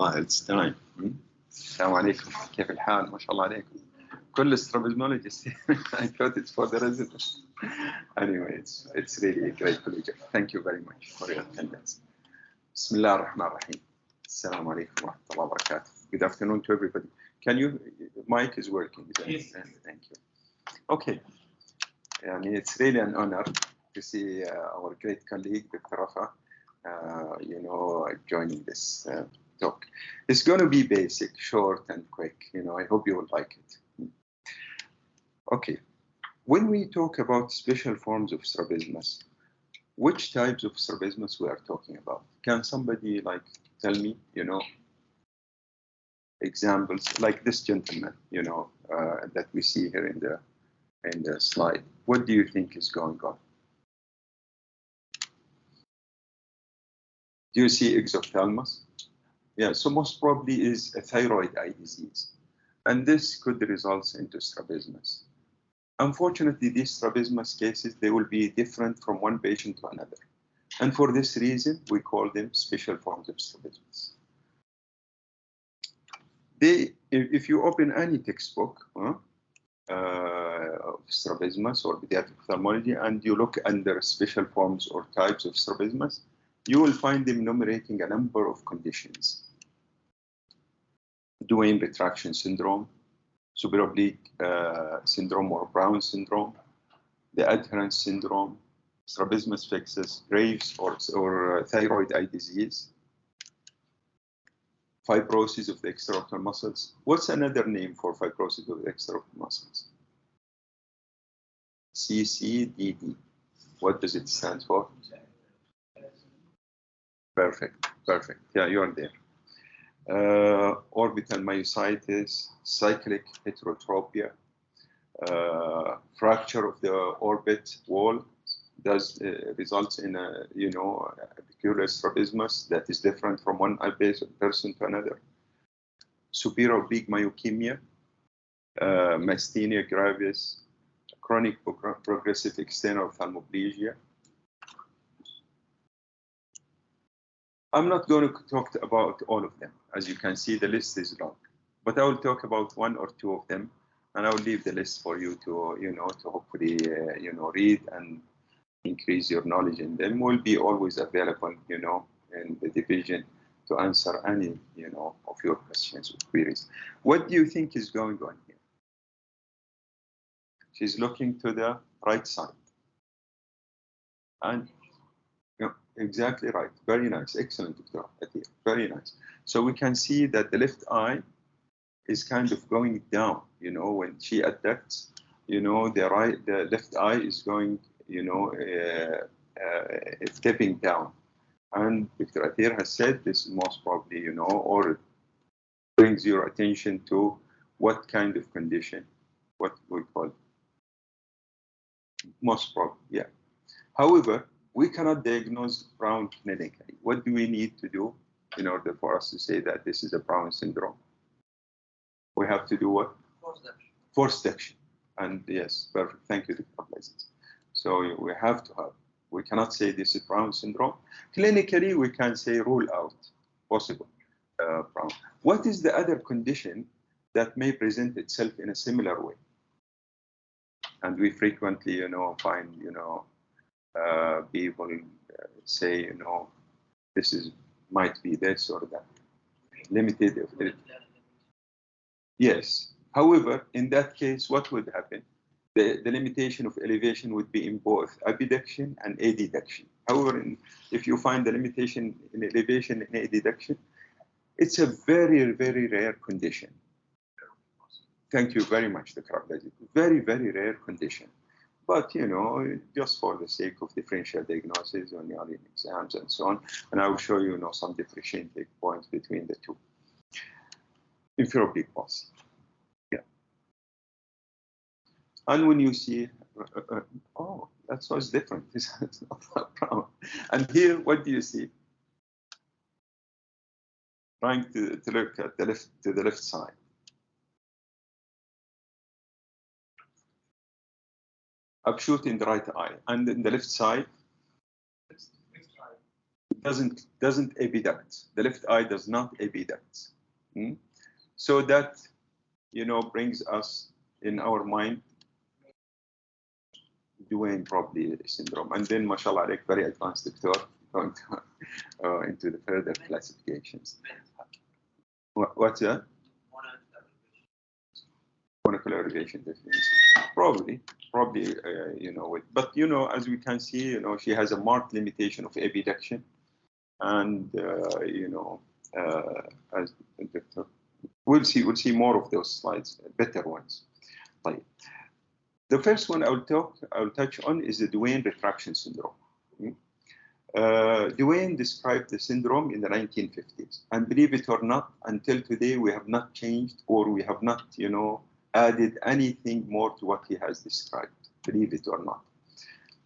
it's time. السلام عليكم. كيف الحال؟ ما شاء الله عليكم. كل strabismologists. I thought it's for the residents. Anyway, it's really a great pleasure. Thank you very much for your attendance. بسم الله الرحمن الرحيم. السلام عليكم ورحمة الله وبركاته. Good afternoon to everybody. Can you, mic is working? Yes. Thank you. Okay. It's really an honor to see our great colleague, Dr. Rafa, joining this talk. It's going to be basic, short, and quick. I hope you will like it. Okay. When we talk about special forms of strabismus, which types of strabismus we are talking about? Can somebody tell me, examples like this gentleman, that we see here in the slide? What do you think is going on? Do you see exophthalmos? Yeah, so most probably is a thyroid eye disease. And this could result into strabismus. Unfortunately, these strabismus cases, they will be different from one patient to another. And for this reason, we call them special forms of strabismus. If you open any textbook of strabismus or pediatric ophthalmology and you look under special forms or types of strabismus, you will find them enumerating a number of conditions. Duane retraction syndrome, supraoblique syndrome or Brown syndrome, the adherence syndrome, strabismus fixus, Graves or thyroid eye disease, fibrosis of the extraocular muscles. What's another name for fibrosis of the extraocular muscles? CCDD. What does it stand for? Perfect, perfect. Yeah, you are there. Orbital myositis, cyclic heterotropia, fracture of the orbit wall results in a peculiar strabismus that is different from one person to another. Superior oblique myokemia, myasthenia gravis, chronic progressive external ophthalmoplegia. I'm not going to talk about all of them. As you can see, the list is long, but I will talk about one or two of them, and I will leave the list for you to, to hopefully, read and increase your knowledge in them. Will be always available, in the division to answer any, of your questions or queries. What do you think is going on here? She's looking to the right side, and exactly right. Very nice. Excellent, Dr. Atia. Very nice. So we can see that the left eye is kind of going down. When she adducts, the left eye is going, stepping down. And Dr. Atir has said this most probably, or brings your attention to what kind of condition, what we call most probably, yeah. However, we cannot diagnose Brown clinically. What do we need to do in order for us to say that this is a Brown syndrome? We have to do what? Forced action. And yes, perfect. Thank you, Dr. Abdulaziz. So we have to have. We cannot say this is Brown syndrome. Clinically, we can say rule out possible Brown. What is the other condition that may present itself in a similar way? And we frequently, find, people say, this might be this or that. Limited. Yes. However, in that case, what would happen? The limitation of elevation would be in both abduction and adduction. However, if you find the limitation in elevation and adduction, it's a very, very rare condition. Thank you very much, Dr. Abdulaziz. Very, very rare condition. But, just for the sake of differential diagnosis when you are in exams and so on, and I will show you, some differentiating points between the two. Inferior oblique palsy. Yeah. And when you see, oh, that's what's different. It's not that brown. And here, what do you see? Trying to look at the left side. Upshoot in the right eye, and in the left side, doesn't abduct. The left eye does not abduct. So that, you know, brings us in our mind Duane probably syndrome, and then mashallah, like very advanced doctor going to, into the further classifications. What's that? Monocular elevation definition. Probably, you know, but you know, as we can see, you know, she has a marked limitation of abduction, and you know, as we'll see more of those slides, better ones. Right. The first one I'll touch on is the Duane retraction syndrome. Duane described the syndrome in the 1950s, and believe it or not, until today we have not changed, or we have not, you know, added anything more to what he has described. Believe it or not,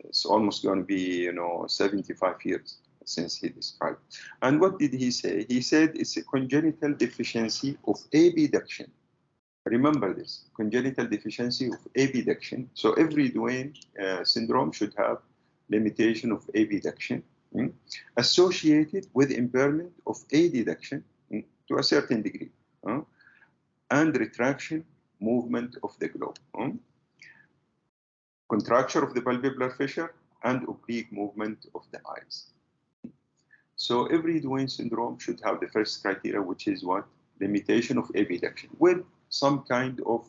it's almost going to be, you know, 75 years since he described. And what did he say? He said it's a congenital deficiency of abduction. Remember this, congenital deficiency of abduction. So every Duane syndrome should have limitation of abduction associated with impairment of adduction to a certain degree, and retraction movement of the globe, contracture of the palpebral fissure, and oblique movement of the eyes. So every Duane syndrome should have the first criteria, which is what? Limitation of abduction with some kind of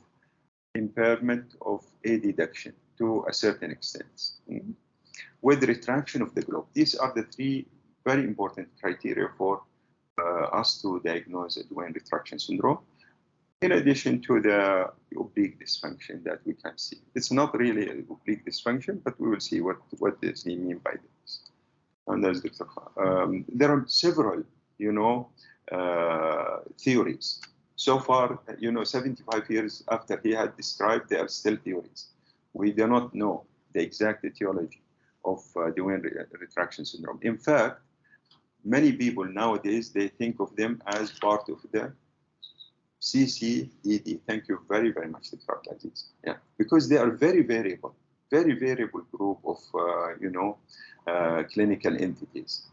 impairment of adduction to a certain extent, with retraction of the globe. These are the three very important criteria for us to diagnose a Duane retraction syndrome, in addition to the oblique dysfunction that we can see. It's not really an oblique dysfunction, but we will see what does he mean by this. And as there are several, you know, theories. So far, you know, 75 years after he had described, there are still theories. We do not know the exact etiology of Duane retraction syndrome. In fact, many people nowadays, they think of them as part of the CCED. Thank you very, very much, Dr. Abdulaziz. Yeah, because they are very variable group of, you know, clinical entities.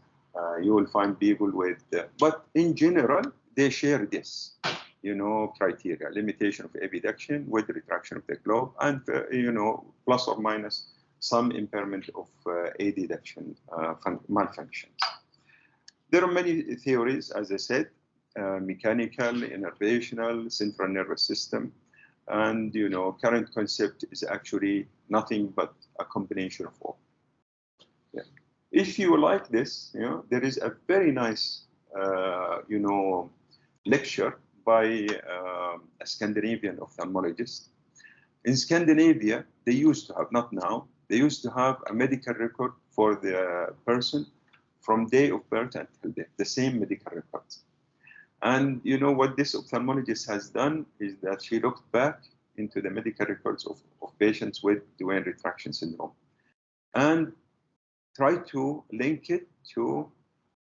You will find people with, but in general, they share this, you know, criteria: limitation of abduction with retraction of the globe, and you know, plus or minus some impairment of adduction malfunctions. There are many theories, as I said, mechanical, innervational, central nervous system, and you know, current concept is actually nothing but a combination of all. Yeah. If you like this, you know, there is a very nice, you know, lecture by a Scandinavian ophthalmologist. In Scandinavia, they used to have, not now, they used to have a medical record for the person from day of birth until death, the same medical records. And you know what this ophthalmologist has done is that she looked back into the medical records of patients with Duane retraction syndrome and tried to link it to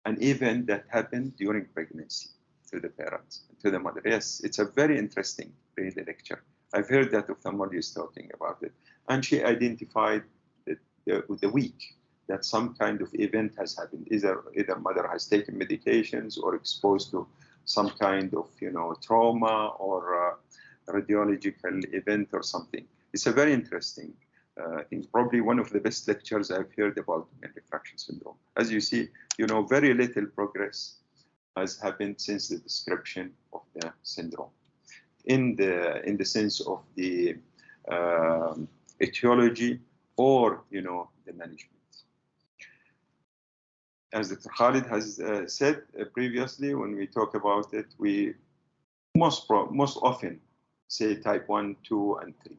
an event that happened during pregnancy to the parents, to the mother. Yes, it's a very interesting really lecture. I've heard that ophthalmologist talking about it. And she identified the week that some kind of event has happened. Either mother has taken medications or exposed to some kind of, you know, trauma or radiological event or something. It's a very interesting, I think probably one of the best lectures I've heard about Duane retraction syndrome. As you see, you know, very little progress has happened since the description of the syndrome in the sense of the etiology or, you know, the management. As Dr. Khalid has said previously, when we talk about it, we most often say type 1, 2, and 3.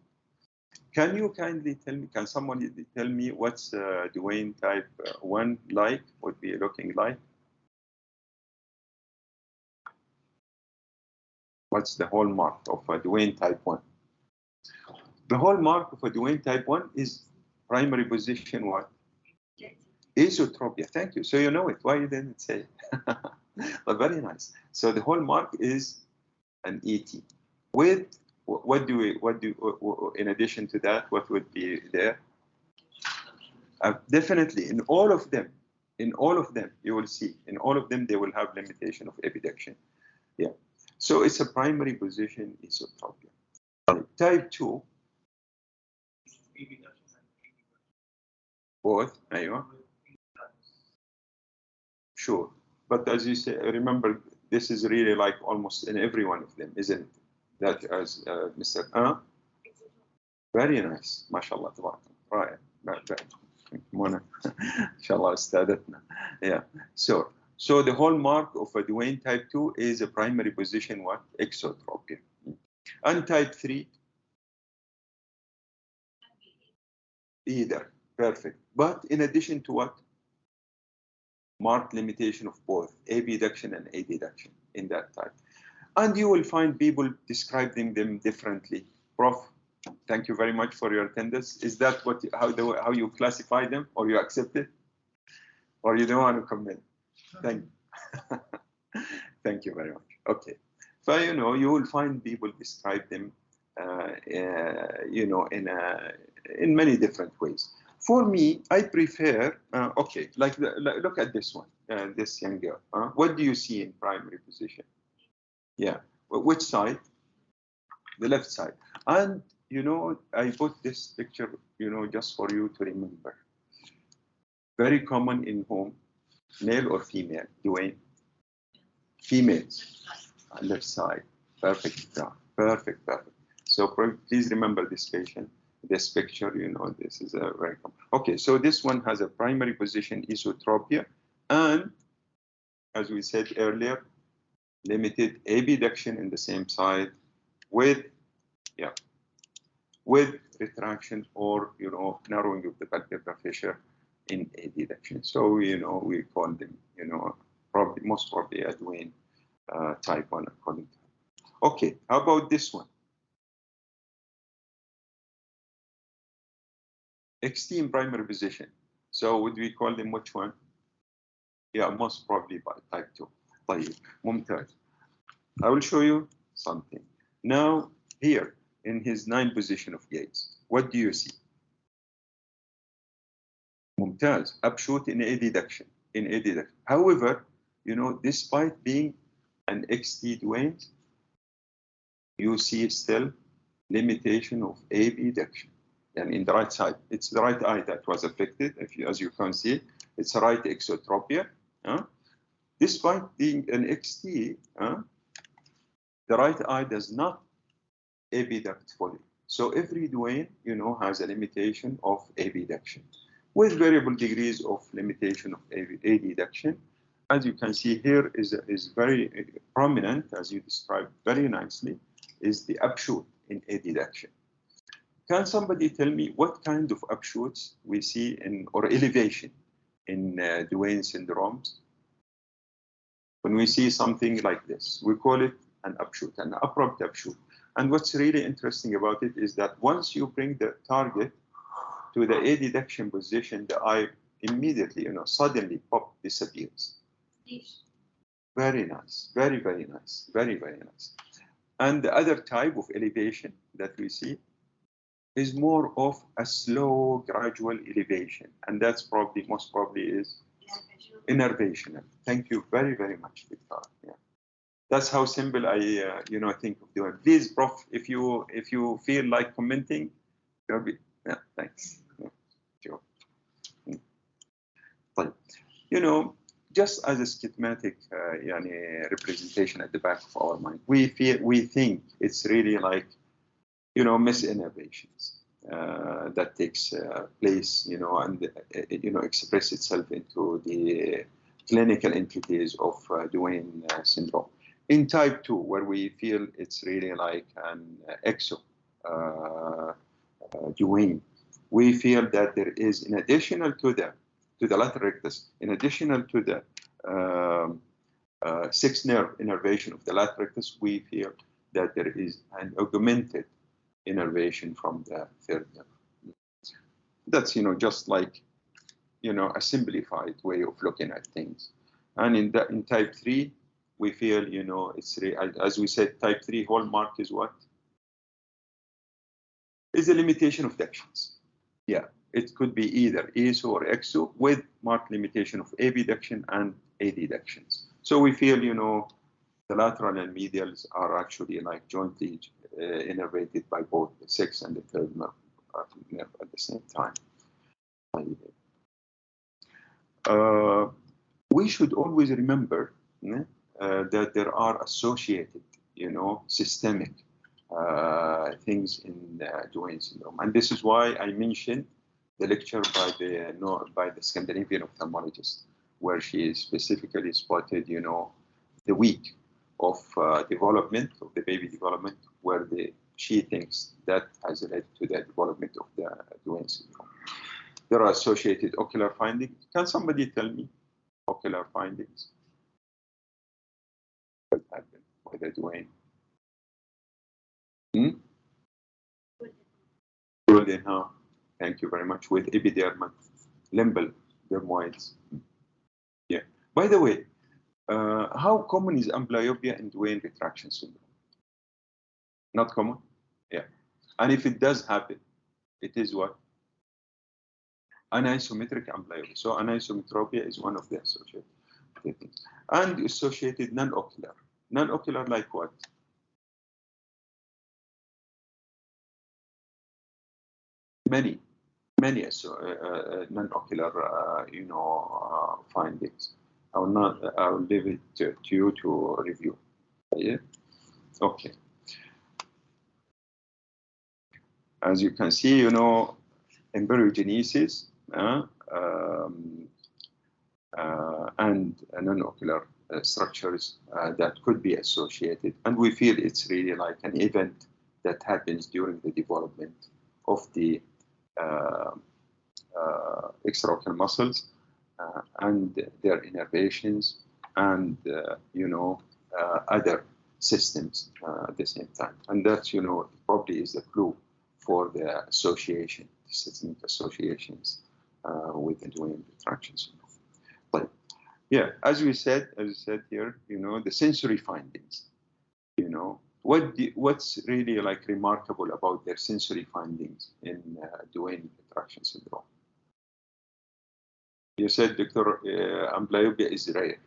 Can you kindly tell me, can someone tell me what's Duane type 1 like, would be looking like? What's the hallmark of a Duane type 1? The hallmark of a Duane type 1 is primary position what? Esotropia. Thank you. So you know it. Why you didn't say it? But very nice. So the hallmark is an ET. With what do in addition to that, what would be there? Definitely in all of them, In all of them, you will see, in all of them, they will have limitation of epiduction. Yeah. So it's a primary position esotropia. Type 2, both, أيوة. Sure. But as you say, remember, this is really like almost in every one of them, isn't it? That as Mr. Very nice. MashaAllah, right. Mona, inshallah, استاذتنا. Yeah. So the hallmark of a Duane type 2 is a primary position, what? Exotropia. And type 3, either. Perfect. But in addition to what? Marked limitation of both abduction and adduction in that type. And you will find people describing them differently. Prof, thank you very much for your attendance. Is that what how you classify them, or you accept it? Or you don't want to comment? Thank you very much. Okay. So, you will find people describe them, in many different ways. For me, I prefer, okay, look at this one, this young girl. What do you see in primary position? Yeah. Which side? The left side. And, I put this picture, just for you to remember. Very common in home, male or female, Duane? Females. Left side. Perfect. Perfect. So please remember this patient, this picture, this is a very common. Okay, so this one has a primary position esotropia, and as we said earlier, limited abduction in the same side with retraction or, narrowing of the palpebral fissure in adduction. So, we call them, most probably a Duane type 1 according to. Okay, how about this one? Extreme primary position. So would we call them which one? Yeah, most probably by type 2. طيب, ممتاز. I will show you something. Now, here, in his 9th position of gaze, what do you see? ممتاز. Upshoot in adduction. However, despite being an XT Duane, you see still limitation of abduction. And in the right side, it's the right eye that was affected. As you can see, it's right exotropia. Despite being an XT, the right eye does not abduct fully. So every Duane, has a limitation of abduction with variable degrees of limitation of adduction. As you can see here, is very prominent, as you described very nicely, is the upshoot in adduction. Can somebody tell me what kind of upshoots we see or elevation in Duane syndromes? When we see something like this, we call it an upshoot, an abrupt upshoot. And what's really interesting about it is that once you bring the target to the adduction position, the eye immediately, suddenly disappears. Very nice, very, very nice, very, very nice. And the other type of elevation that we see is more of a slow, gradual elevation. And that's most probably is innervational. Thank you very, very much, Victor. Yeah. That's how simple I, think of doing. Please, Prof, if you feel like commenting, yeah, thanks. Yeah, sure. Just as a schematic representation at the back of our mind, we think it's really like, misinnervations that takes place, and express itself into the clinical entities of Duane syndrome. In type 2, where we feel it's really like an exo Duane, we feel that there is, in additional to the lateral rectus, in additional to the 6th nerve innervation of the lateral rectus, we feel that there is an augmented innervation from the 3rd nerve. That's, just like, a simplified way of looking at things. And in type 3, we feel, it's as we said, type 3 hallmark is what? Is the limitation of ductions. Yeah, it could be either ESO or EXO with marked limitation of abduction and adductions. So we feel, you know, the lateral and medials are actually like jointly innervated by both the sixth and the third nerve at the same time. We should always remember that there are associated, you know, systemic things in Duane syndrome, and this is why I mentioned the lecture by the Scandinavian ophthalmologist, where she specifically spotted, you know, the week of development of the baby development, where she thinks that has led to the development of the Duane syndrome. There are associated ocular findings. Can somebody tell me ocular findings? What happened with the Duane? Golden, huh? Thank you very much. With epidermal, limbal dermoids. Yeah. By the way, how common is amblyopia in Duane retraction syndrome? Not common? Yeah. And if it does happen, it is what? Anisometric amblyopia. So anisometropia is one of the associated things. And associated non-ocular. Non-ocular like what? Many non-ocular, you know, findings. I will leave it to you to review. Yeah. Okay. As you can see, you know, embryogenesis and non-ocular structures that could be associated, and we feel it's really like an event that happens during the development of the extraocular muscles and their innervations and you know, other systems at the same time, and that, you know, probably is the clue for the association, systemic associations with the Duane retraction syndrome. But yeah, as I said here, you know, the sensory findings, you know, what's really like remarkable about their sensory findings in Duane retraction syndrome? You said, Dr. Amblyopia is rare,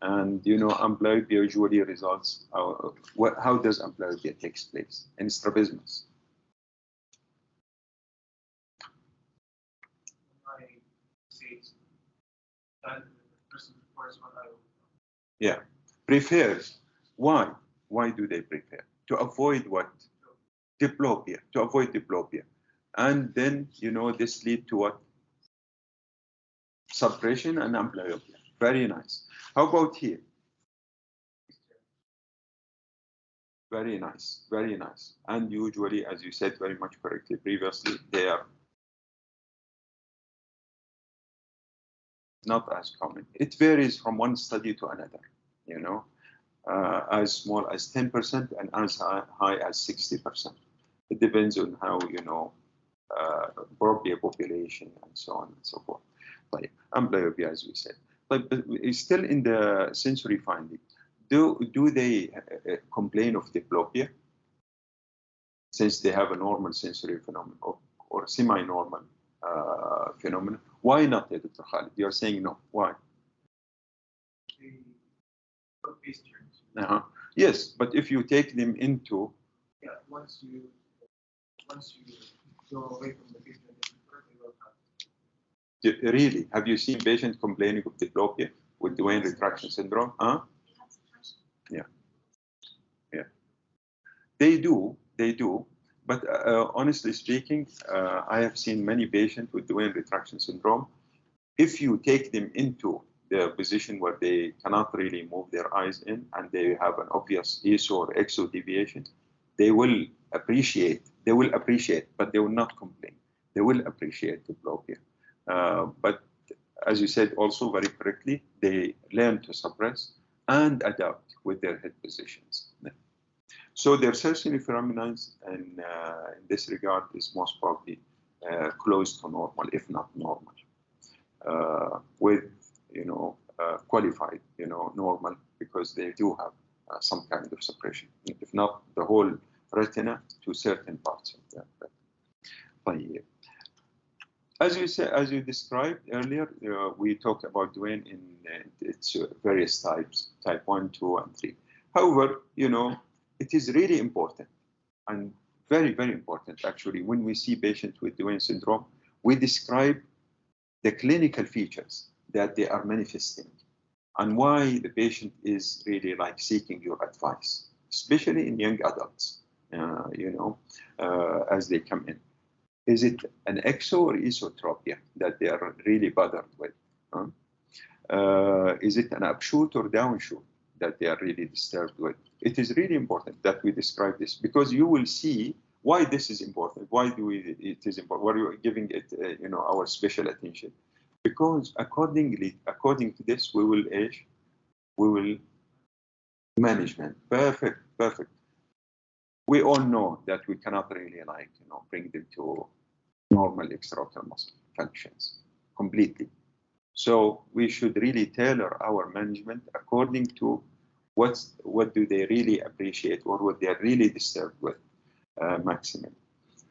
and you know, amblyopia usually results. How does amblyopia takes place in strabismus? Yeah, prefers. Why? Why do they prefer? To avoid what? Diplopia. To avoid diplopia. And then, you know, this lead to what? Suppression and amblyopia. Very nice. How about here? Very nice. Very nice. And usually, as you said very much correctly previously, they are not as common. It varies from one study to another, you know, as small as 10% and as high as 60%. It depends on how, you know, probably a population and so on and so forth. Like amblyopia, as we said. But still in the sensory finding, do they complain of diplopia? Since they have a normal sensory phenomenon or semi-normal phenomenon. Why not, Dr. Khalid? You're saying no. Why? Yes, but if you take them into once you go away from the patient, they will have. Really, have you seen patients complaining of diplopia with Duane retraction syndrome? Yeah, yeah, they do. But honestly speaking, I have seen many patients with Duane retraction syndrome. If you take them into the position where they cannot really move their eyes in and they have an obvious ESO or EXO deviation, they will appreciate, but they will not complain. They will appreciate diplopia. But as you said also very correctly, they learn to suppress and adapt with their head positions. So their sensory phenomena in this regard is most probably close to normal, if not normal, with, you know, qualified, you know, normal, because they do have some kind of suppression, if not the whole retina, to certain parts of the retina. As you said, as you described earlier, we talked about Duane in its various types, type 1, 2, and 3. However, it is really important and very, very important, actually, when we see patients with Duane syndrome, we describe the clinical features that they are manifesting and why the patient is really like seeking your advice, especially in young adults, as they come in. Is it an exo or esotropia that they are really bothered with? Is it an upshoot or downshoot that they are really disturbed with? It is really important that we describe this because you will see why this is important. Why it is important? Why are we giving it, our special attention? Because according to this, we will management. Perfect. We all know that we cannot really bring them to normal extraocular muscle functions completely. So we should really tailor our management according to what do they really appreciate or what they are really disturbed with maximum,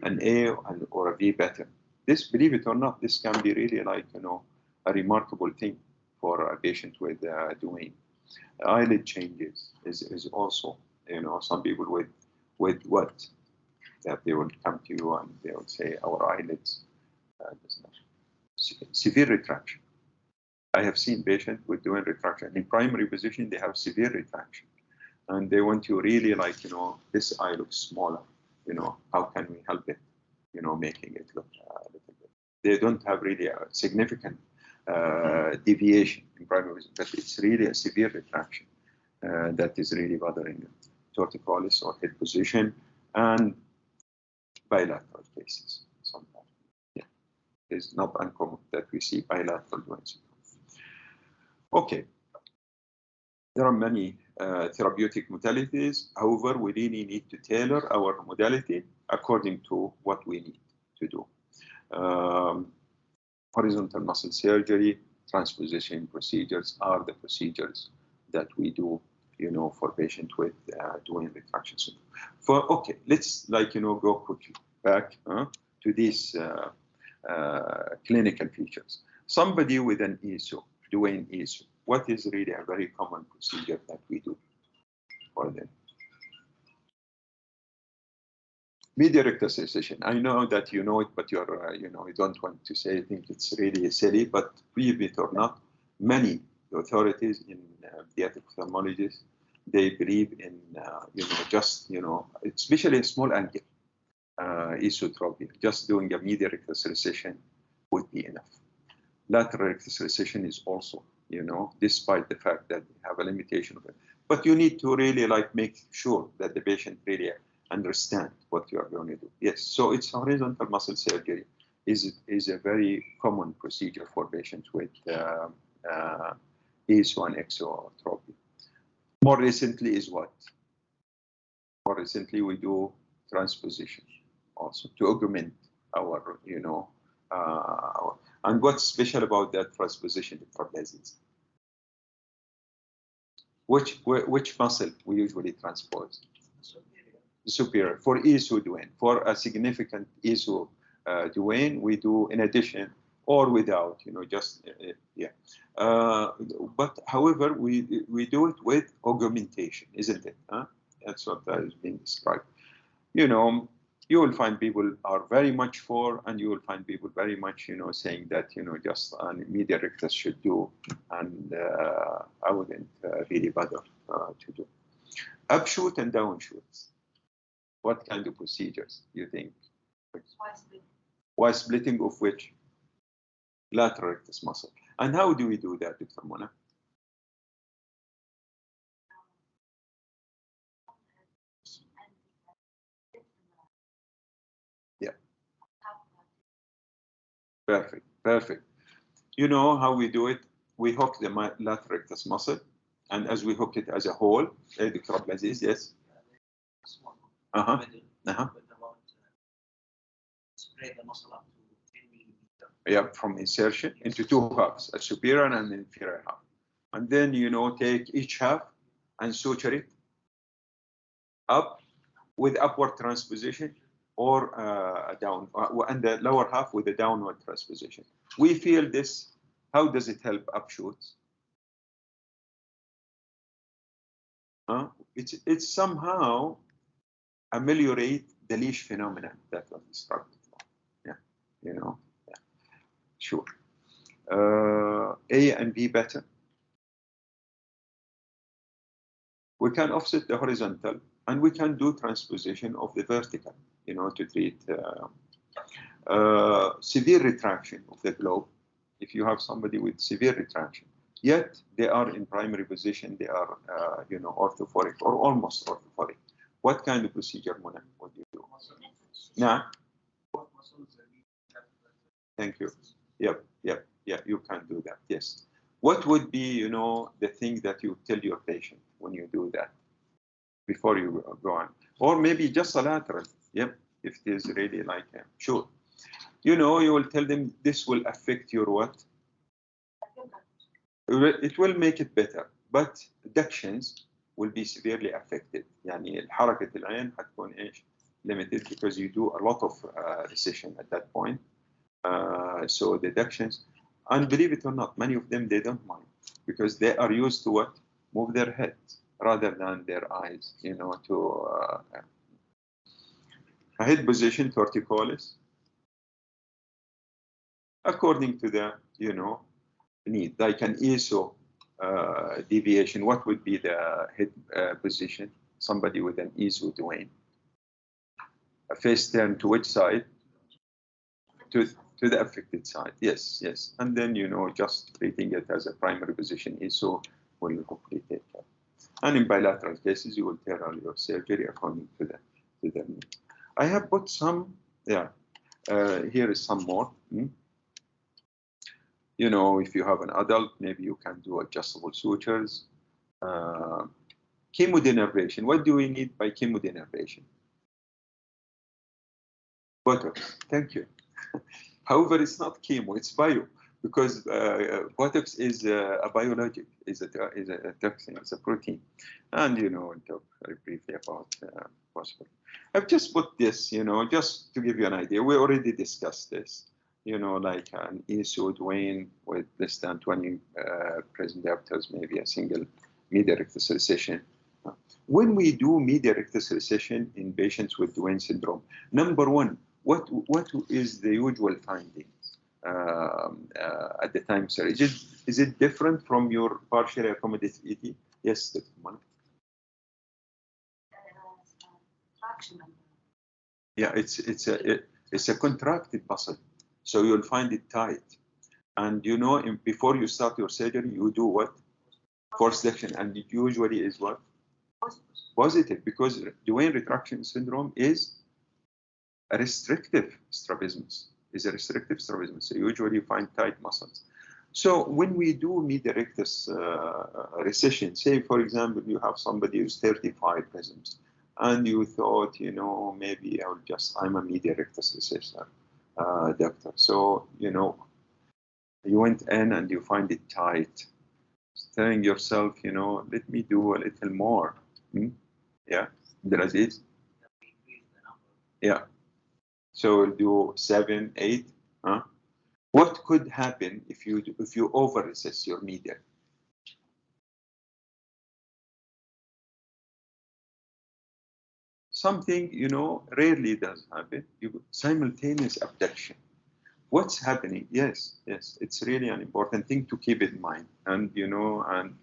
an A or a V pattern. This, believe it or not, this can be really a remarkable thing for a patient with Duane. Eyelid changes is also, some people with what? That they will come to you and they will say, our eyelids, severe retraction. I have seen patients with Duane retraction. In primary position, they have severe retraction. And they want to really this eye looks smaller. How can we help it? Making it look a little bit. They don't have really a significant deviation in primary vision, but it's really a severe retraction that is really bothering them. Torticollis or head position and bilateral cases sometimes. Yeah, it's not uncommon that we see bilateral Duane syndrome. Okay, there are many therapeutic modalities. However, we really need to tailor our modality according to what we need to do. Horizontal muscle surgery, transposition procedures are the procedures that we do, for patients with Duane retraction syndrome. Let's go quickly back to these clinical features. Somebody with an ESO, Duane ESO, what is really a very common procedure that we do for them? Medial rectus recession. I know that you know it, but you're, you don't want to say. I think it's really silly, but believe it or not, many authorities in pediatric ophthalmologists, they believe in, especially a small angle esotropia. Just doing a medial rectus recession would be enough. Lateral rectus recession is also, despite the fact that they have a limitation of it. But you need to really make sure that the patient really understand what you are going to do. Yes, so it's horizontal muscle surgery is a very common procedure for patients with ESO and exotropia. More recently is what? More recently we do transposition also to augment our, and what's special about that transposition, Abdulaziz? Which muscle we usually transpose? Superior. For ESO Duane. For a significant ESO Duane, we do in addition or without, but however, we do it with augmentation, isn't it? That's what is being described. You will find people are very much for, and you will find people very much, saying that, just an medial rectus should do, and I wouldn't really bother to do. Upshoot and downshoots. What kind of procedures do you think? Why splitting of which? Lateral rectus muscle. And how do we do that, Dr. Mona? Yeah. Perfect. You know how we do it? We hook the lateral rectus muscle, and as we hook it as a whole, Dr. Abdulaziz, yes? Spread the muscle up to 10 millimeters. Yeah, from insertion into two halves, a superior and an inferior half. And then, take each half and suture it up with upward transposition or a down, and the lower half with a downward transposition. We feel this. How does it help upshoots? It's somehow ameliorate the leash phenomenon that was described before. Yeah, you know, yeah. Sure. A and B better. We can offset the horizontal, and we can do transposition of the vertical, you know, to treat severe retraction of the globe. If you have somebody with severe retraction, yet they are in primary position, they are, you know, orthophoric or almost orthophoric. What kind of procedure, Mona, would you do? Nah. Thank you. Yep, yeah, you can do that, yes. What would be, you know, the thing that you tell your patient when you do that before you go on? Or maybe just a lateral, yep, if it is really like, sure. You know, you will tell them this will affect your what? It will make it better, but adductions will be severely affected. يعني حركة العين هتكون إيش? Limited because you do a lot of recession at that point. So the adductions, and believe it or not, many of them, they don't mind because they are used to what? Move their head rather than their eyes, you know, to head position torticollis. According to the, you know, need, like an ISO deviation, what would be the head position? Somebody with an ISO doing. A face turn to which side? To the affected side, yes, yes. And then, you know, just treating it as a primary position ISO will hopefully take care. And in bilateral cases, you will tailor your surgery according to the need. I have put some, yeah, here is some more. You know, if you have an adult, maybe you can do adjustable sutures. Chemodenervation. What do we need by chemodenervation? Botox. Thank you. However, it's not chemo, it's bio, because Botox is a biologic, is a toxin, it's a protein. And, you know, we'll talk very briefly about possible. I've just put this, you know, just to give you an idea. We already discussed this, you know, like an ISO Dwayne with less than 20 present diopters, maybe a single medial rectus recession. When we do medial rectus recession in patients with Duane syndrome, number one, what is the usual findings at the time, sir? Is it different from your partially accommodated ED? Yes, Dr. Malik. Yeah, it's a contracted muscle, so you'll find it tight. And you know, before you start your surgery, you do what? Force flexion, and it usually is what? Positive, because Duane retraction syndrome is a restrictive strabismus. So usually you find tight muscles. So when we do medial rectus recession, say for example you have somebody who's 35 present, and you thought, you know, maybe I'm a medial rectus recessor doctor. So, you know, you went in and you find it tight, telling yourself, you know, let me do a little more. Yeah, Abdulaziz? Yeah. So we'll do 7, 8. What could happen if you over recess your medial? Something, you know, rarely does happen. Simultaneous abduction. What's happening? Yes, it's really an important thing to keep in mind, and you know, and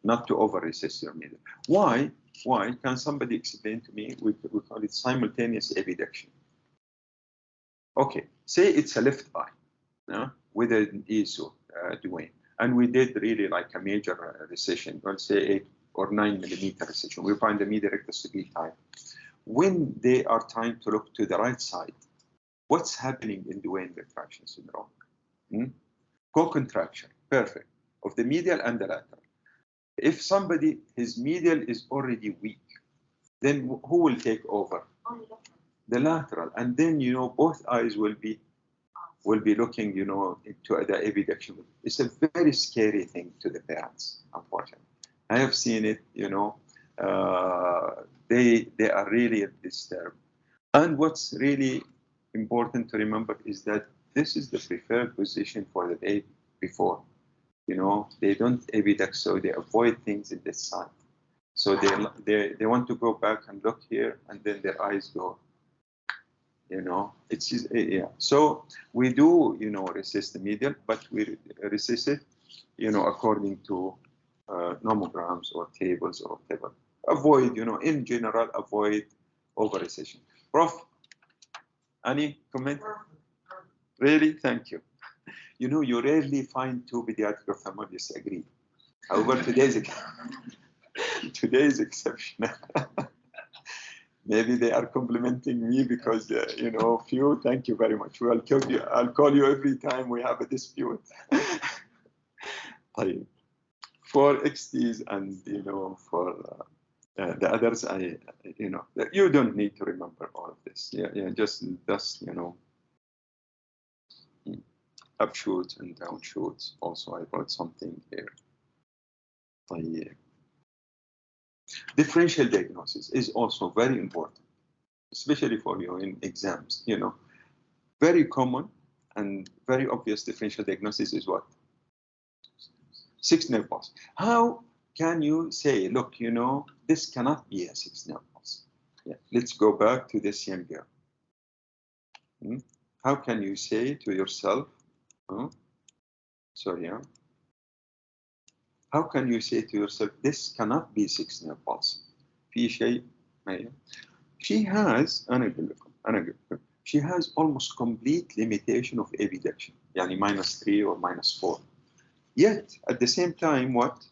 not to over recess your medial. Why? Can somebody explain to me? We call it simultaneous abduction. Okay, say it's a left eye with an ISO Duane, and we did really like a major recession, let's say 8 or 9 millimeter recession. We find the medial rectus to be tight. When they are trying to look to the right side, what's happening in Duane retraction syndrome? Co-contraction, perfect, of the medial and the lateral. If somebody, his medial is already weak, then who will take over? The lateral, and then, you know, both eyes will be looking, you know, into the abduction. It's a very scary thing to the parents, unfortunately. I have seen it, you know, they are really disturbed. And what's really important to remember is that this is the preferred position for the baby before. You know, they don't epiduct, so they avoid things in this side. So they want to go back and look here, and then their eyes go. You know, it's yeah. So we do, you know, resist the medial, but we resist it, you know, according to nomograms or tables or whatever. Avoid, you know, in general, avoid over recession. Prof, any comment? Really? Thank you. You know, you rarely find two pediatric ophthalmologists agree. However, today's exceptional. Maybe they are complimenting me because, you know, few. Thank you very much. I'll call you every time we have a dispute. For XTs and, you know, for the others, you know, you don't need to remember all of this. Yeah, just, you know, up shoots and down shoots. Also, I wrote something here. Differential diagnosis is also very important, especially for you in exams. You know, very common and very obvious differential diagnosis is what? 6 nerve pulse. How can you say, look, you know, this cannot be a 6 nerve pulse? Yeah. Let's go back to this young girl. How can you say to yourself, sorry, how can you say to yourself, this cannot be 6 nerve pulse? في شيء she has she has almost complete limitation of epiduction, يعني -3 or -4. Yet at the same time, what?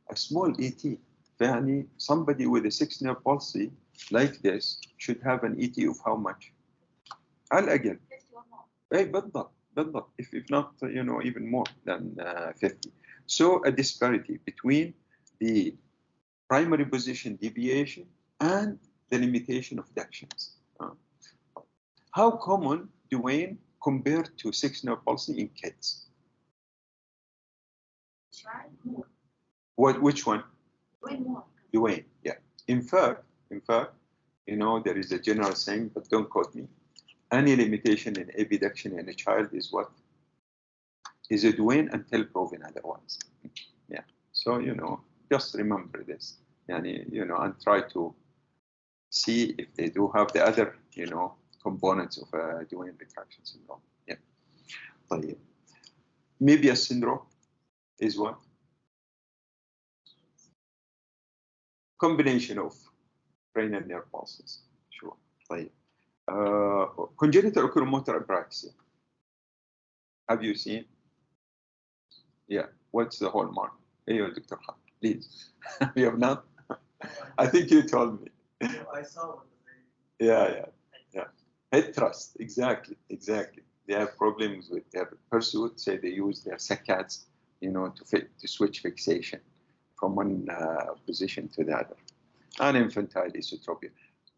A small ET. يعني somebody with a 6 nerve palsy like this should have an ET of how much? على الأقل. بالضبط. If not, you know, even more than 50. So a disparity between the primary position deviation and the limitation of ductions. How common Duane compared to 6 nerve palsy in kids? Which one? Duane, yeah. In fact, you know, there is a general saying, but don't quote me. Any limitation in epiduction in a child is what? Is a Duane until proven otherwise. Yeah. So, you know, just remember this. You know, and try to see if they do have the other, you know, components of a Duane retraction syndrome. Yeah. طيب. Mebius syndrome is what? Combination of brain and nerve pulses. Sure. طيب. Congenital oculomotor apraxia. Have you seen? Yeah. What's the hallmark? Hey, Dr. Khan, please. You have not? I think you told me. I saw one. Yeah. Head thrust, exactly. They have problems with their pursuit. Say they use their saccades, you know, to switch fixation from one position to the other. And infantile esotropia.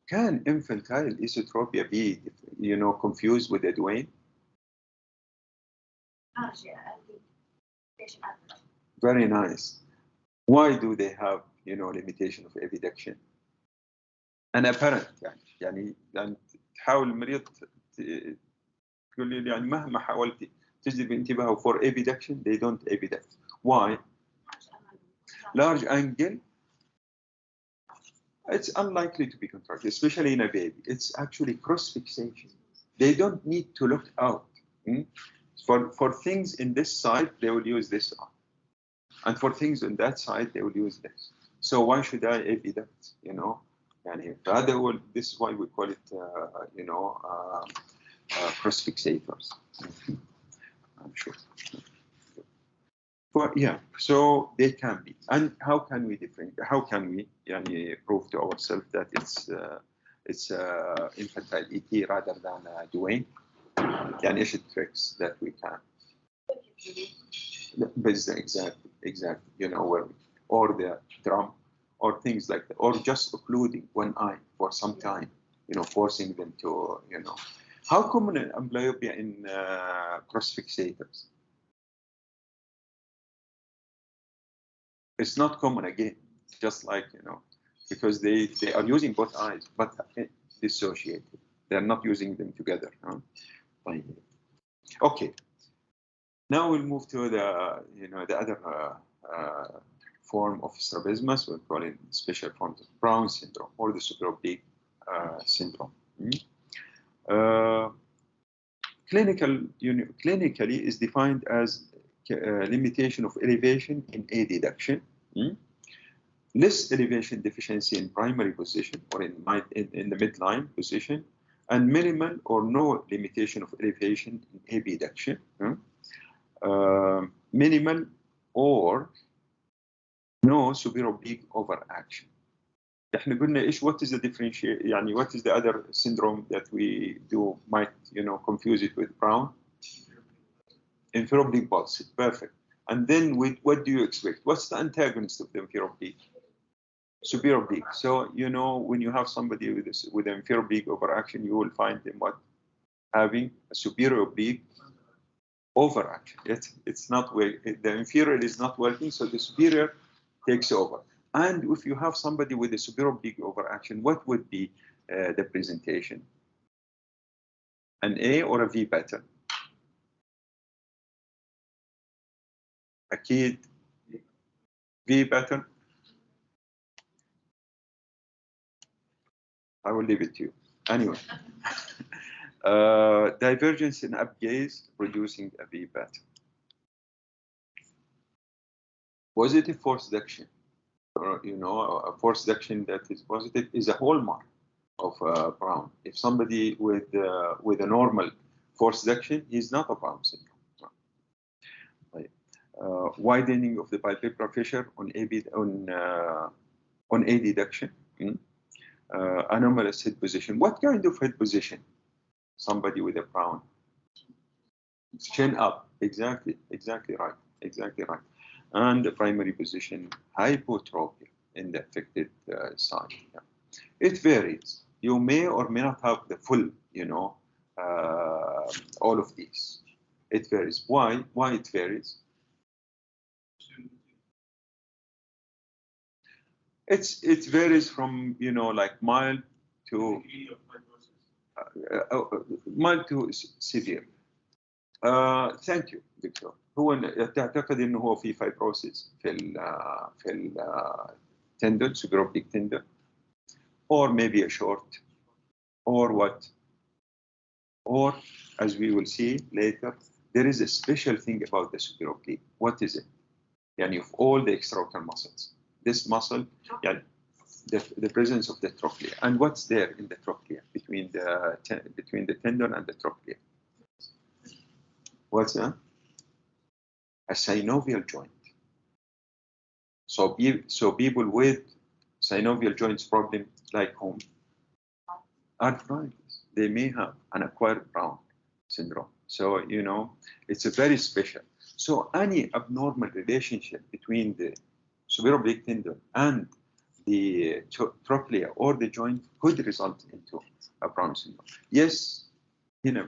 Can infantile esotropia be, you know, confused with a Duane? Very nice. Why do they have, you know, limitation of epiduction? And apparent يعني تحاول المريض تقول لي يعني مهما حاولتي تجذب انتباهه for epiduction, they don't epiduct. Why? Large angle. It's unlikely to be contracted, especially in a baby. It's actually cross fixation. They don't need to look out. For things in this side, they will use this arm. And for things on that side, they will use this. So why should I epiduct, you know? And rather, this is why we call it, you know, cross fixators. I'm sure. But yeah, so they can be. And how can we How can we prove to ourselves that it's infantile ET rather than Duane? يعني ايش tricks that we can? Exactly. You know, or the drum, or things like that, or just occluding one eye for some time, you know, forcing them to, you know. How common is amblyopia in cross fixators? It's not common again, just like, you know, because they are using both eyes. But dissociated. They're not using them together. Huh? Okay. Now we'll move to the the other form of strabismus. We'll call it special form of Brown syndrome or the supraoblique syndrome. Clinically is defined as limitation of elevation in adduction, less elevation deficiency in primary position or in the midline position, and minimal or no limitation of elevation in abduction, minimal or no supraoblique overaction. احنا قلنا ايش what is the differentiate يعني what is the other syndrome that we do might confuse it with Brown? Inferior pulse. Perfect. And then what do you expect? What's the antagonist of the inferior oblique? Superior oblique. So when you have somebody with inferior oblique overaction, you will find them having a superior oblique overaction. It's not the inferior is not working, so the superior takes over. And if you have somebody with a superior oblique overaction, what would be the presentation? An A or a V pattern? أكيد V pattern. I will leave it to you. Anyway, divergence in up gaze producing a V pattern. Positive force reduction, or a force reduction that is positive is a hallmark of Brown. If somebody with a normal force reduction, he's not a Brown syndrome. Widening of the palpebral fissure on adduction. Anomalous head position. What kind of head position? Somebody with a Brown. Chin up. Exactly right. Exactly right. And the primary position, hypotropia in the affected side. Yeah. It varies. You may or may not have the full, all of these. It varies. Why? Why it varies? It varies from like mild to severe. Thank you, Victor. هو تعتقد انه هو في fibrosis في tendon, supraoblique tendon, or maybe a short, or what? Or as we will see later, there is a special thing about the supraoblique. What is it? Yani of all the extraocular muscles, this muscle, the presence of the trochlea. And what's there in the trochlea between the tendon and the trochlea? What's that? A synovial joint. So people with synovial joints problem like whom? Arthritis. They may have an acquired Brown syndrome. So it's a very special. So any abnormal relationship between the supraoblique tendon and the trochlea or the joint could result into a Brown syndrome. Yes, in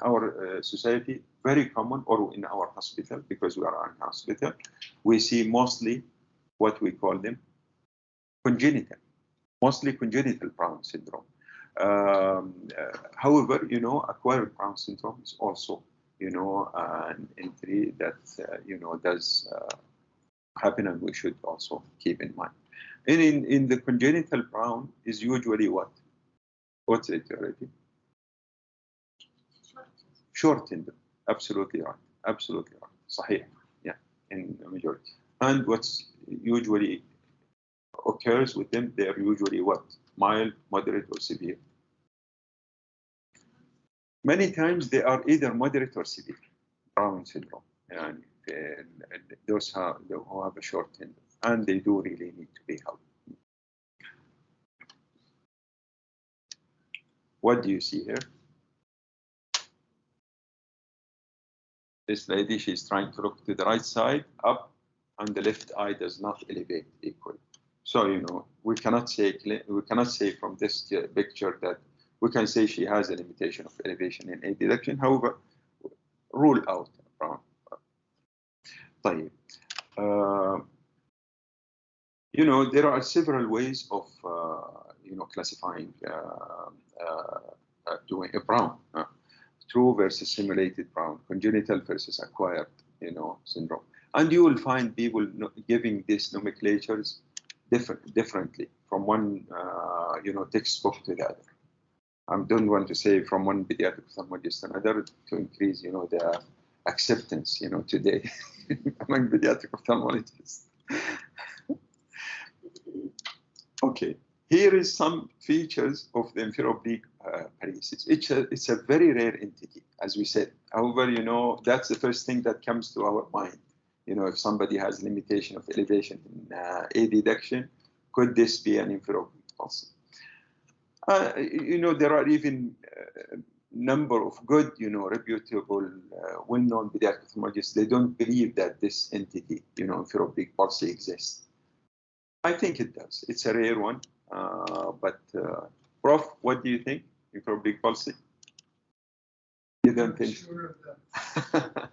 our society, very common, or in our hospital, because we are in hospital, we see mostly what we call them mostly congenital Brown syndrome. However, acquired Brown syndrome is also, an entry that, does happen, and we should also keep in mind. And in the congenital Brown is usually what? What's it already? Short tendon. Absolutely right. Absolutely right. صحيح. Yeah, in the majority. And what's usually occurs with them, they are usually what? Mild, moderate, or severe. Many times they are either moderate or severe Brown syndrome, and those who have a short tendon, and they do really need to be helped. What do you see here? This lady, she's trying to look to the right side up, and the left eye does not elevate equally. So we cannot say from this picture that we can say she has a limitation of elevation in adduction. However, rule out Brown. طيب. There are several ways of classifying, doing a Brown, true versus simulated Brown, congenital versus acquired, syndrome. And you will find people giving these nomenclatures differently from one, textbook to the other. I don't want to say from one pediatric ophthalmologist to another to increase, the acceptance, today among pediatric ophthalmologists. Okay, here is some features of the inferior oblique paresis. It's a very rare entity, as we said. However, that's the first thing that comes to our mind. If somebody has limitation of elevation in A deduction, could this be an inferior oblique palsy? There are even number of good, reputable, well-known pediatric ophthalmologists. They don't believe that this entity, inferior oblique palsy exists. I think it does. It's a rare one. But Prof, what do you think? Inferior oblique palsy? You don't think? Sure.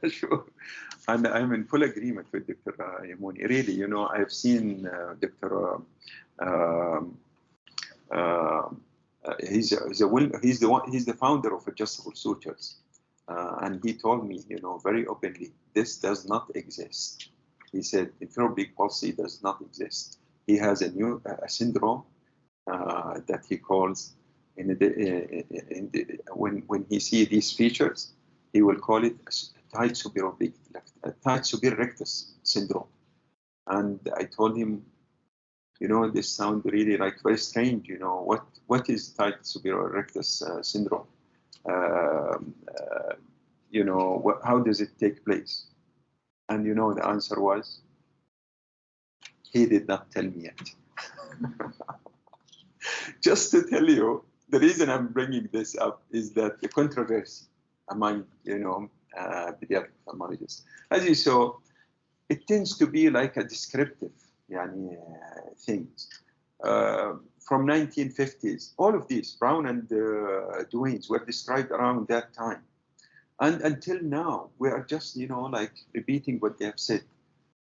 Sure. And I'm in full agreement with Dr. Yamuni. Really, I've seen Dr. He's the founder of Adjustable Sutures, and he told me, very openly, this does not exist. He said inferior oblique palsy does not exist. He has a syndrome that he calls, when he sees these features, he will call it tight superior oblique, tight superior rectus syndrome. And I told him, this sounds really like very strange. What is tight superior rectus syndrome? How does it take place? And the answer was, he did not tell me yet. Just to tell you, the reason I'm bringing this up is that the controversy among, pediatric ophthalmologists, as you saw, it tends to be like a descriptive things. From 1950s, all of these, Brown and Duane's, were described around that time. And until now, we are just, repeating what they have said.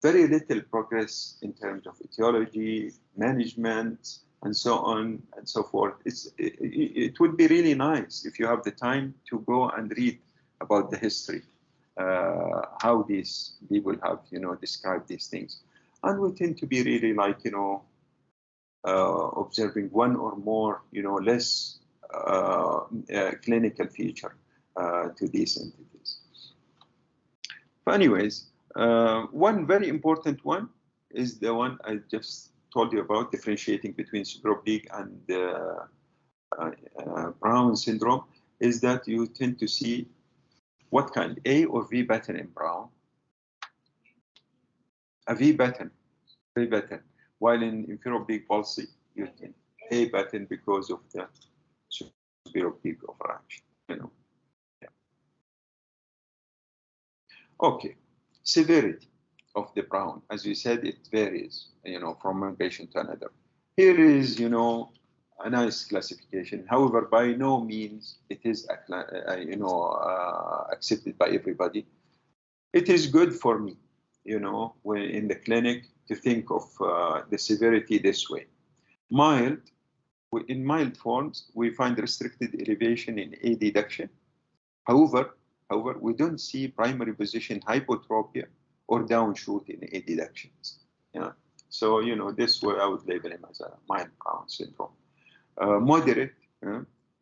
Very little progress in terms of etiology, management, and so on and so forth. It would be really nice if you have the time to go and read about the history, how these people have, described these things. And we tend to be really observing one or more, less clinical feature to these entities. But anyways, one very important one is the one I just told you about, differentiating between superior oblique and Brown syndrome, is that you tend to see what kind, A or V pattern in Brown? A V pattern, while in inferior oblique palsy, you think A pattern because of the superior oblique overaction, Yeah. Okay, severity of the Brown, as we said, it varies, from one patient to another. Here is, a nice classification. However, by no means it is, accepted by everybody. It is good for me, when in the clinic, to think of the severity this way. Mild, in mild forms, we find restricted elevation in A deduction. However, we don't see primary position hypotropia or downshoot in A deductions. So, this way I would label him as a mild Brown syndrome. Moderate,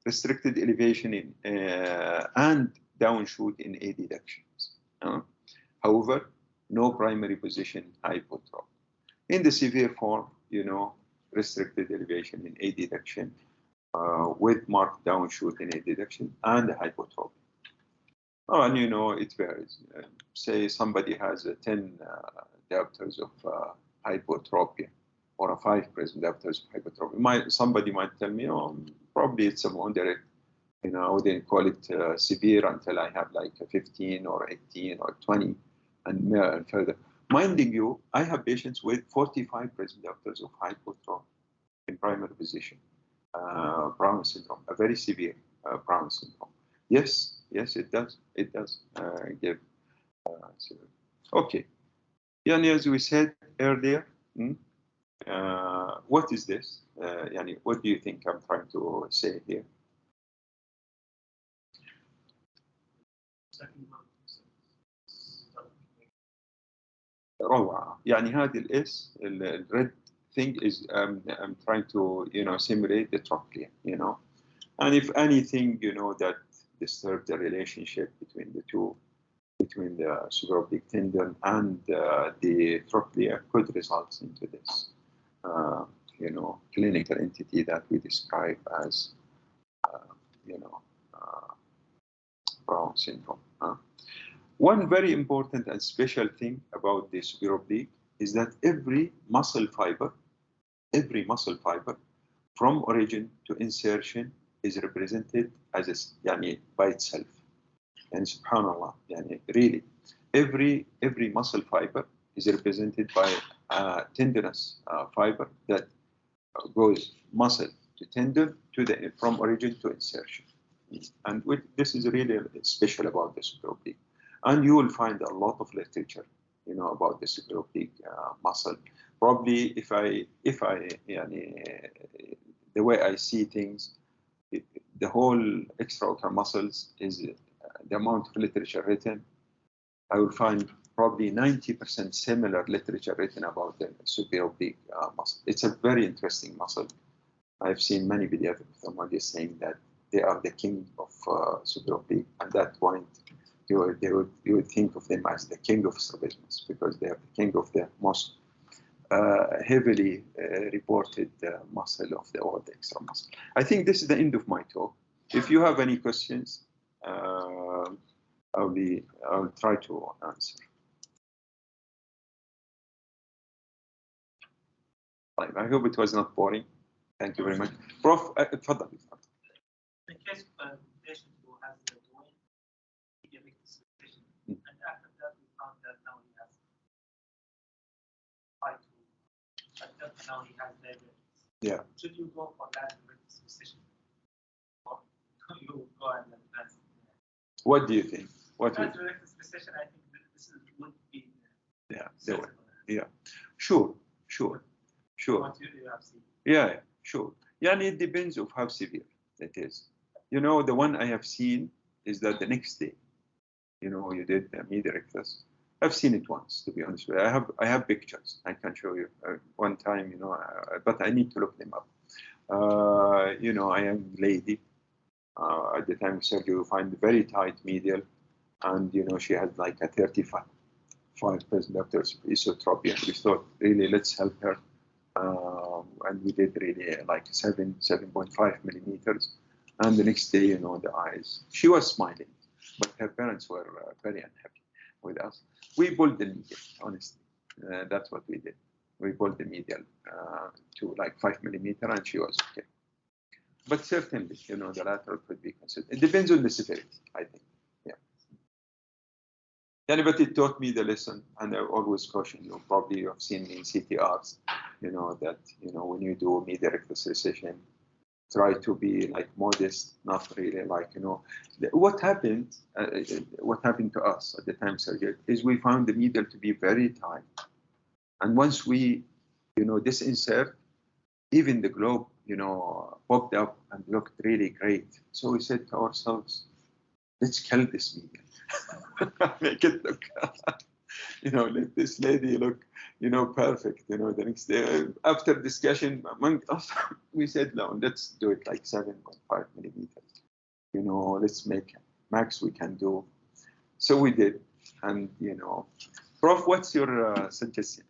restricted elevation in and downshoot in A deductions. However, no primary position hypotropy. In the severe form, restricted elevation in A deduction with marked downshoot in A deduction and hypotropy. Oh, and it varies. Say somebody has 10 diopters of hypotropia or a 5 present diopters of hypotropia. Somebody might tell me, probably it's a moderate. I wouldn't call it severe until I have like a 15 or 18 or 20 and further. Minding you, I have patients with 45 present diopters of hypotropia in primary position. Brown syndrome, a very severe Brown syndrome. Yes, it does. It does give. Okay. As we said earlier, What is this? Yani, what do you think I'm trying to say here? روعة. يعني هذه الاس الريد thing is I'm trying to simulate the trochlea, and if anything that disturb the relationship between the two, between the supraoblique tendon and the trochlea could result into this clinical entity that we describe as Brown syndrome. One very important and special thing about the supraoblique is that every muscle fiber from origin to insertion is represented as by itself. And subhanallah, really, every muscle fiber is represented by a tendinous fiber that goes muscle to tendon from origin to insertion. And this is really special about the supraoblique. And you will find a lot of literature, about the supraoblique muscle. Probably, if I the way I see things, the whole extraocular muscles is the amount of literature written. I will find probably 90% similar literature written about the supraoblique muscle. It's a very interesting muscle. I've seen many videos of ophthalmologists saying that they are the king of supraoblique. At that point, you would think of them as the king of strabismus because they are the king of the most heavily reported muscle of all the extra muscle. I think this is the end of my talk. If you have any questions, I'll try to answer. I hope it was not boring. Thank you very much. Prof, تفضل. In case of a patient who has the dual idiopathic suspicion, and after that we found that now he has now he has diabetes. Yeah. Should you go for that suspicion, or you go and advance? What do you think? What that suspicion, I think this would be. Yeah. Sure. What you have seen. Yeah, sure. It depends of how severe it is. The one I have seen is that the next day, you did the media rectus. I've seen it once, to be honest with you. I have pictures. I can show you one time, but I need to look them up. A young lady, at the time of surgery, you find very tight medial, and she had like a 35 letters esotropy, and we thought, really, let's help her. And we did really like 7.5 millimeters. And the next day, the eyes, she was smiling, but her parents were very unhappy with us. We pulled the medial, honestly. That's what we did. We pulled the medial to like 5 millimeter, and she was okay. But certainly, the lateral could be considered. It depends on the severity, I think. But it taught me the lesson, and I always caution you. Probably you have seen me in CTRs, that when you do media rectus recession, try to be like modest, not really like what happened. What happened to us at the time surgery is we found the medial to be very tight, and once we disinsert, even the globe popped up and looked really great. So we said to ourselves, let's kill this medial. Make it look, let this lady look, perfect. The next day, after discussion among us, we said, no, let's do it like 7.5 millimeters. Let's make max we can do. So we did, and Prof, what's your suggestion?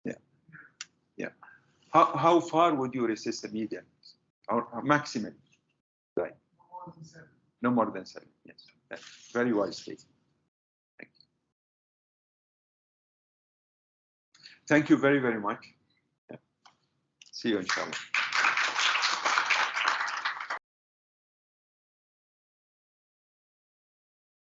Yeah. How far would you resist the medial? Or maximum, right? No more than 7. Yes, that's very wise statement. Thank you. Thank you very, very much. See you, inshallah.